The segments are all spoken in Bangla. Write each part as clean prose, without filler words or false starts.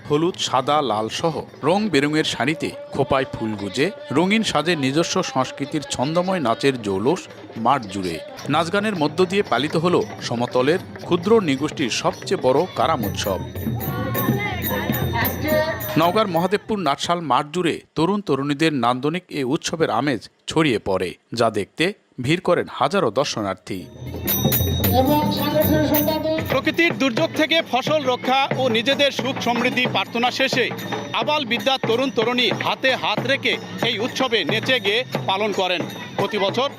হলুদ, সাদা, লাল সহ রং বেরঙের শাড়িতে খোপায় ফুল গুজে রঙিন সাজে নিজস্ব সংস্কৃতির ছন্দময় নাচের জৌলুস মাঠ জুড়ে। নাচগানের মধ্য দিয়ে পালিত হল সমতলের ক্ষুদ্র নৃগোষ্ঠীর সবচেয়ে বড় কারাম উৎসব। নওগাঁর মহাদেবপুর নাটশাল মাঠ জুড়ে তরুণ তরুণীদের নান্দনিক এ উৎসবের আমেজ ছড়িয়ে পড়ে, যা দেখতে ভিড় করেন হাজারো দর্শনার্থী। প্রকৃতির দুর্যোগ থেকে ফসল রক্ষা ও নিজেদের সুখ সমৃদ্ধি প্রার্থনা শেষে আবাল বিদ্যা তরুণ তরুণী হাতে হাত রেখে এই উৎসবে নেচে গিয়ে পালন করেন। প্রতি বছর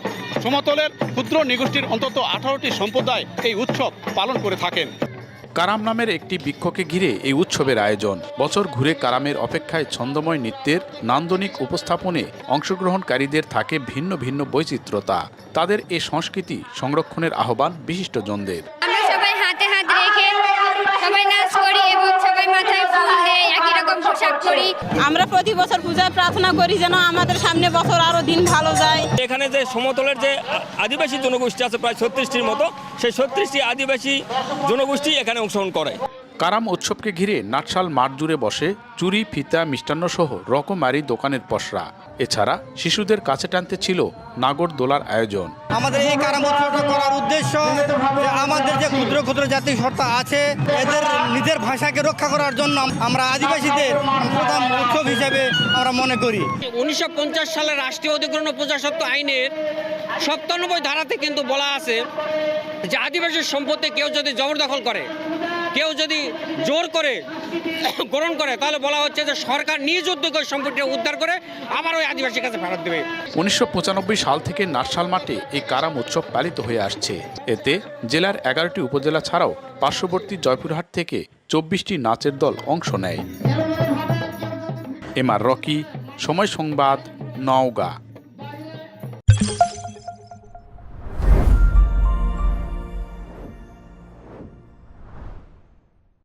সমতলের ক্ষুদ্র নৃগোষ্ঠীর অন্তত 18টি সম্প্রদায় এই উৎসব পালন করে থাকেন। কারাম নামের একটি বৃক্ষকে ঘিরে এই উৎসবের আয়োজন। বছর ঘুরে কারামের অপেক্ষায় ছন্দময় নৃত্যের নান্দনিক উপস্থাপনে অংশগ্রহণকারীদের থাকে ভিন্ন ভিন্ন বৈচিত্র্যতা। তাদের এ সংস্কৃতি সংরক্ষণের আহ্বান বিশিষ্টজনদের। আমরা সবাই হাতে হাত রেখে সবাই নাচ করি এবং সবাই মাথায় ফুল দেয়, একই রকম পোশাক পরি। আমরা প্রতি বছর পূজায় প্রার্থনা করি যেন আমাদের সামনে বছর আরো দিন ভালো যায়। এখানে যে সমতলের যে আদিবাসী জনগোষ্ঠী আছে প্রায় 36টির মতো, সেই 36টি আদিবাসী জনগোষ্ঠী এখানে অংশগ্রহণ করে। কারাম উৎসবকে ঘিরে নাটশাল মাঠ জুড়ে বসে চুরি, ফিতা, মিষ্টান্ন সহ রকমারি দোকানের পসরা। এছাড়া শিশুদের কাছে টানতে ছিল নাগরদোলার আয়োজন। আমাদের এই কারাম উৎসবটা করার উদ্দেশ্য যে আমাদের যে ক্ষুদ্র ক্ষুদ্র জাতি সত্তা আছে এদের নিজের ভাষাকে রক্ষা করার জন্য আমরা আদিবাসীদের প্রধান উৎসব হিসেবে আমরা মনে করি। 1950 সালের রাষ্ট্রীয় অধিগ্রহণ ও প্রজাস্বত্ব আইনের 97 ধারাতে কিন্তু বলা আছে যে আদিবাসীর সম্পত্তি কেউ যদি জবরদখল করে, কেউ যদি জোর করে গ্রহণ করে, তাহলে বলা হচ্ছে যে সরকার নিজ উদ্যোগে সম্পত্তি উদ্ধার করে আবার ওই আদিবাসীর কাছে ফেরত দেবে। 1995 সাল থেকে নাটশাল মাঠে এই কারাম উৎসব পালিত হয়ে আসছে। এতে জেলার 11টি উপজেলা ছাড়াও পার্শ্ববর্তী জয়পুরহাট থেকে 24টি নাচের দল অংশ নেয়। এমআর রকি, সময় সংবাদ, নওগাঁ।